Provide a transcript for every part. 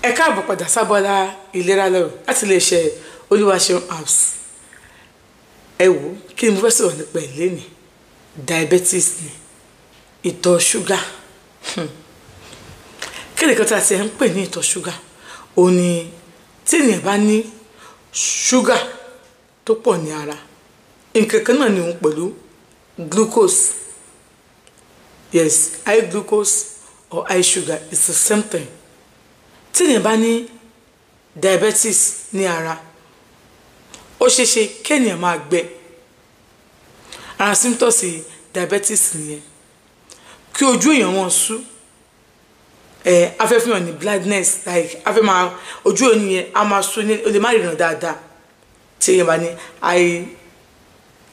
Ẹ káàbọ̀ padà sábọ́lá ìlera lọ́rọ̀ láti lè ṣe Olúwaṣeun apps. Ẹ wò kí ni mo fẹ́ sọ̀rọ̀ nípa ẹ̀ lénìí. Diabetes ni ìtọ̀ ṣúgà. Kí ni kan tí a ti ń pè ní ìtọ̀ ṣúgà? Ó ní tí ènìyàn bá ní ṣúgà tó pọ̀ ní ara. Nǹkan kan náà ni òun pẹ̀lú glucose. Yes, high glucose or high sugar is the same thing. Tí ènìyàn bá ní diabetes ní ara, ó ṣeéṣe kí ènìyàn máa gbẹ. Ara symptoms diabetes nìyẹn. Kí ojú èèyàn wọn sú, afẹ́fẹ́ wọn ní blindness, like afẹ́ máa ojú ènìyàn á máa sú ní ó lè má ríran dáadáa. Tí èèyàn bá ní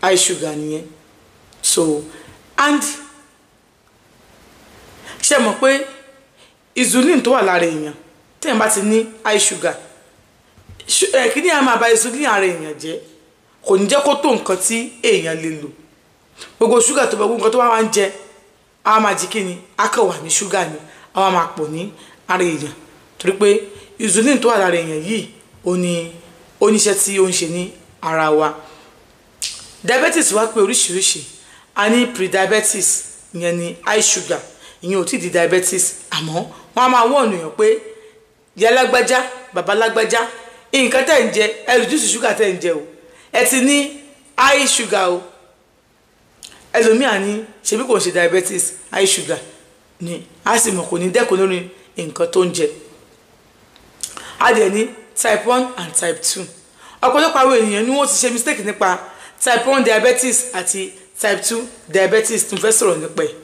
high sugar nìyẹn. So and ṣé mọ̀ pé insulin tó wà lára èèyàn tí èèyàn bá ti ní high sugar, kí ni a máa ba insulin ara èèyàn jẹ́, kò ní jẹ́ kó tó nǹkan tí èèyàn lè lò. Gbogbo sugar tó bá gbogbo nǹkan tó bá wá ń jẹ, a máa jí kí ni, a kàn wà ní sugar ni, a wá máa pọ̀ ní ara èèyàn. Torí pé insulin tó wà lára èèyàn yìí ó ní oníṣẹ́ tí ó ń ṣe ní ara wa. Diabetes wá pé oríṣiríṣi. A ní pre-diabetes, ìyẹn ni high sugar, ìyẹn ò tí di diabetes, àmọ́ wọ́n á máa wọ́n ènìyàn pé ìyá lágbájá, bàbá lágbájá, nǹkan tẹ́ ń jẹ, ẹ reduce sugar tẹ́ ń jẹ o, ẹ ti ní high sugar o. Ẹlòmíà ní ṣebí kò ń ṣe diabetes, high sugar ni a sì mọ̀ kò ní dẹ́kun lórí nǹkan tó ń jẹ. A dẹ̀ ní type 1 and type 2. Ọ̀pọ̀lọpọ̀ àwọn ènìyàn ni wọ́n ti ṣe mistake nípa type 1 diabetes àti type 2 diabetes tí mo fẹ́ sọ̀rọ̀ nípa ẹ̀.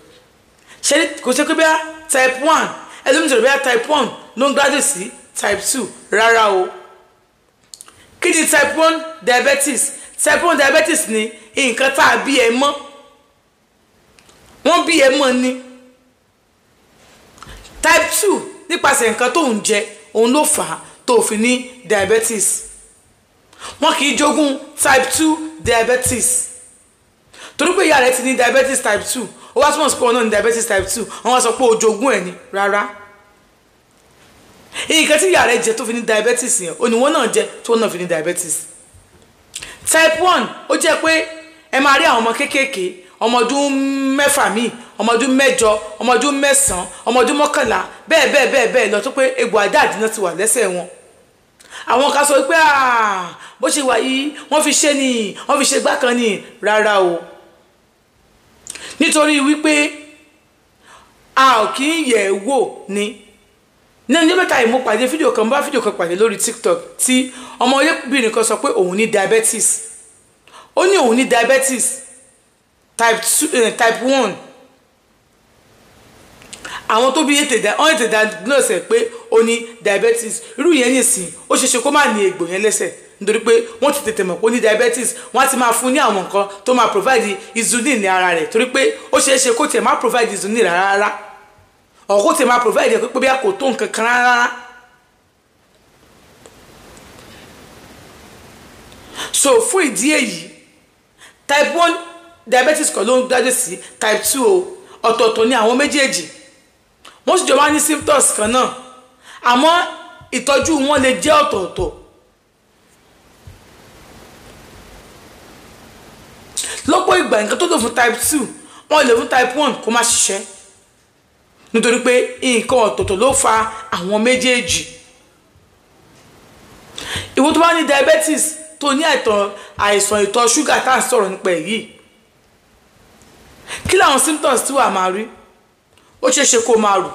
Ṣé kò ṣe pé bí type 1 ẹlòmíì sọ̀rọ̀ bí type 1 ló ń gbádùn sí type 2 rárá o. Kí ni type 1 diabetes? Type 1 diabetes ni nǹkan tá a bí ẹ mọ́, wọ́n bí ẹ mọ́ ni. Type 2 nípasẹ̀ nǹkan tó ń jẹ òun ló fà á tó fi ní diabetes. Wọ́n kì í jogún type 2 diabetes. Torí pé ìyá rẹ ti ní diabetes type 2, ó wá túmọ̀ sí pé wọn náà ní diabetes type 2, wọ́n wá sọ pé ó jogún ẹ̀ ni rárá. Nǹkan tí ìyá rẹ jẹ tó fi ní diabetes yẹn ó ní wọ́n náà jẹ tó náà fi ní diabetes. Type 1 ó jẹ́ pé ẹ máa rí àwọn ọmọ kéékèèké, ọmọ ọdún mẹ́fà míì, ọmọ ọdún mẹ́jọ, ọmọ ọdún mẹ́sàn-án, ọmọ ọdún mọ́kànlá, bẹ́ẹ̀ lọ tó pé egbò àdáàdínà ti wà lẹ́sẹ̀ wọn. Àwọn kan sọ pé bó ṣe wà yìí wọ́n fi ṣe ni, wọ́n fi ṣe gbá kan ni rárá o. Nítorí wípé a ò kì í yẹ̀ wò ni. Ní ọjọ́ mẹ́ta yìí mo pàdé fídíò kan, bá fídíò kan pàdé lórí TikTok tí ọmọ ọmọdébìnrin kan sọ pé òun ní diabetes. Ó ní òun ní diabetes type 1. Àwọn tó bí ètè diagnose pé ó ní diabetes. Irú yẹn nìsín ó ṣeéṣe kó má ní egbò yẹn lẹ́sẹ̀ nítorí pé wọ́n ti tètè mọ̀ pé ó ní diabetes. Wọ́n á ti máa fún ní àwọn nǹkan tó máa provide insulin ní ara rẹ̀, torí pé ó ṣeéṣe kó tiẹ̀ má provide insulin rárá, ọ̀ kó tiẹ̀ má provide pé bí a kò tó nǹkan kan rárá. So fún ìdí èyí, type 1 diabetes kan ló ń gbádùn sí type 2 o. Ọ̀tọ̀ọ̀tọ̀ ni àwọn méjèèjì. Wọ́n sì jọ wá ní symptoms kan náà, àmọ́ ìtọ́jú wọn lè jẹ́ ọ̀tọ̀ọ̀tọ̀. Lọ́pọ̀ ìgbà nǹkan tó lò fún type 2 wọ́n lè fún type 1 kó má ṣiṣẹ́, nítorí pé nǹkan ọ̀tọ̀ọ̀tọ̀ ló fa àwọn méjèèjì. Ìwọ tó bá ní diabetes tó ní àìsàn ìtọ̀ ṣúgà tá à ń sọ̀rọ̀ nípa èyí, kí làwọn symptoms tí wàá máa rí? Ó ṣeéṣe kó máa rù,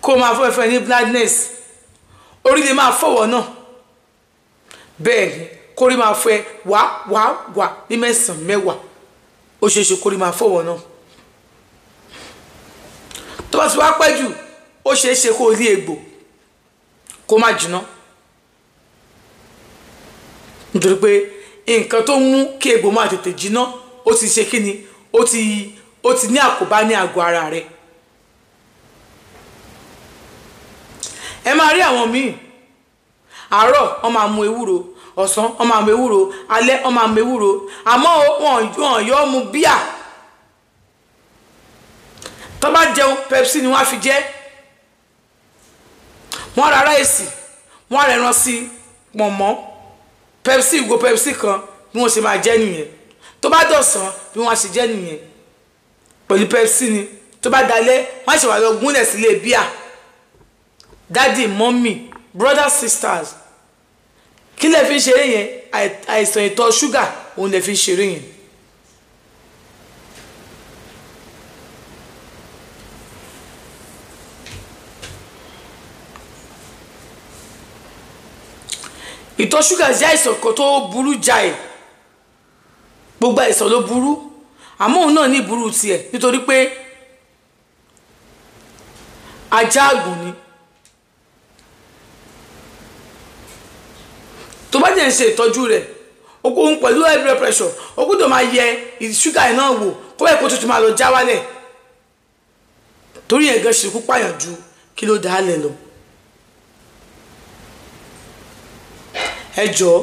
kó máa fẹ́ ní blindness, orí lè máa fọwọ́ náà, bẹ́ẹ̀ ni kórí máa fẹ́ wá ní mẹ́sàn-án mẹ́wàá, ó ṣeéṣe kórí máa fọwọ́ náà. Tó bá ti wá pẹ́ jù, ó ṣeéṣe kó rí egbò kó má jiná, nítorí pé nǹkan tó mú kí egbò máa tètè jiná ó ti ṣe kí ni, ó ti ní àkóbá ní àgọ́ ara rẹ̀. Ẹ máa rí àwọn míì àárọ̀ wọ́n máa mu ewúro, ọ̀sán wọ́n máa mu ewúro, alẹ́ wọ́n máa mu ewúro, àmọ́ wọ́n yọ mu bíà. Tó bá jẹun Pepsi ni wọ́n á fi jẹ. wọ́n ra ráìsì wọ́n rẹ̀ rán sí pọ̀nmọ́ pepsi ìgò pepsi kan bí wọ́n ṣe máa jẹ́ nìyẹn tó bá dọ̀sán bí wọ́n á ṣe jẹ́ nìyẹn pẹ̀lú pepsi ni tó bá dalẹ̀ wọ́n á ṣe wà lọ gúnlẹ̀ sílé bíà dádì mọ́mì brothers sisters kí lẹ fi ń ṣeré yẹn àìsàn ìtọ̀ ṣúgà òun lẹ fi ń ṣeré yẹn. ìtọ̀ ṣúgà jẹ́ àìsàn kan tó burú jáì gbogbo àìsàn ló burú àmọ́ òun náà ní ìburú tiẹ̀ nítorí pé ajá àgùn ni tó bá jẹ́ ń ṣe ìtọ́jú rẹ̀ òun pẹ̀lú high blood pressure ó gbọ́dọ̀ máa yẹ ṣúgà ẹ̀ náà wò kó bẹ́ẹ̀ kó tuntun máa lọ já wálẹ̀ torí ẹ̀ gan ṣe kú pààyàn ju kí ló dáa lẹ̀ lọ. ẹ jọ̀ọ́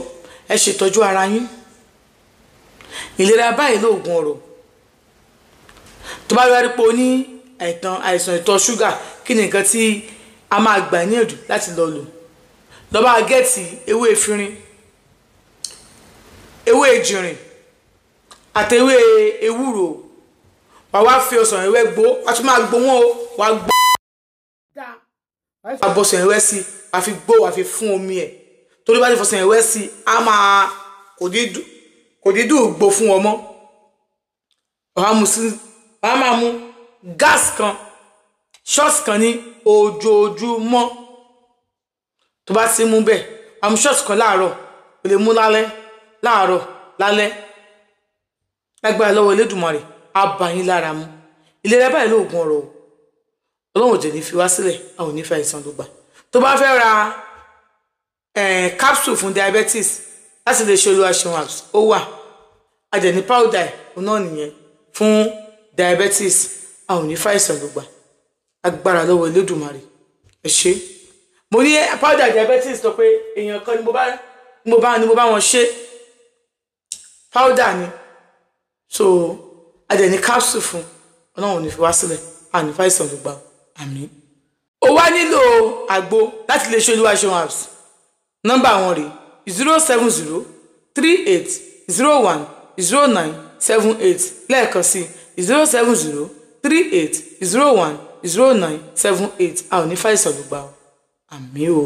ẹ ṣètọ́jú ara yín ìlera báyìí lóògùn ọ̀rọ̀ tó bá rí pé o ní àìsàn ìtọ̀ ṣúgà kí ni nǹkan tí a máa gbà níyànjú láti lọ lò lọ́ba gẹ́ẹ̀tì ewé efirin ewé ejìrìn àti ewé ewúro wà wá fi ọsàn ẹ̀wẹ́ gbó wà tún máa gbó wọn o wà gbó wà bọ́sàn ẹ̀wẹ́ sí wà fi gbó wà fi fún omi ẹ̀ torí bá ti fọsàn ẹ̀wẹ́ sí a máa kò dídùn gbó fún ọmọ wàá máa mú gas kan shots kan ní ojoojúmọ́ tó bá ti mú bẹ́ẹ̀ wàá mú shots kan láàárọ̀ o lè mú lálẹ́ láàárọ̀ lálẹ́ lágbára lọ́wọ́ Elédùmarè á bá yín lára mu ìlera báyìí lóògùn ọ̀rọ̀ Ọlọ́run ò jẹ́ ní fi wá sílẹ̀ a ò ní fẹ́ àìsàn ló gbà tó bá fẹ́ ra capsule fún diabetes láti lè ṣe Olúwaṣeun apps ó wà àjẹní powder òun náà nìyẹn fún diabetes a ò ní fẹ́ àìsàn ló gbà agbára lọ́wọ́ Elédùmarè ẹ ṣé mo ní powder diabetes tó pé èèyàn kan ni mo bá wọn ṣe powder ni so àjẹní capsule fún Ọlọ́run ò ní fi wá sílẹ̀ a ní fẹ́ àìsàn ló gbà àmín. ó wá nílò àgbo láti lè ṣe Olúwaṣeun apps nọ́mbà wọn rèé 07038010978 lẹ́ẹ̀kan sí 07038010978 a ò ní fàìsàn ló gbà àmín o.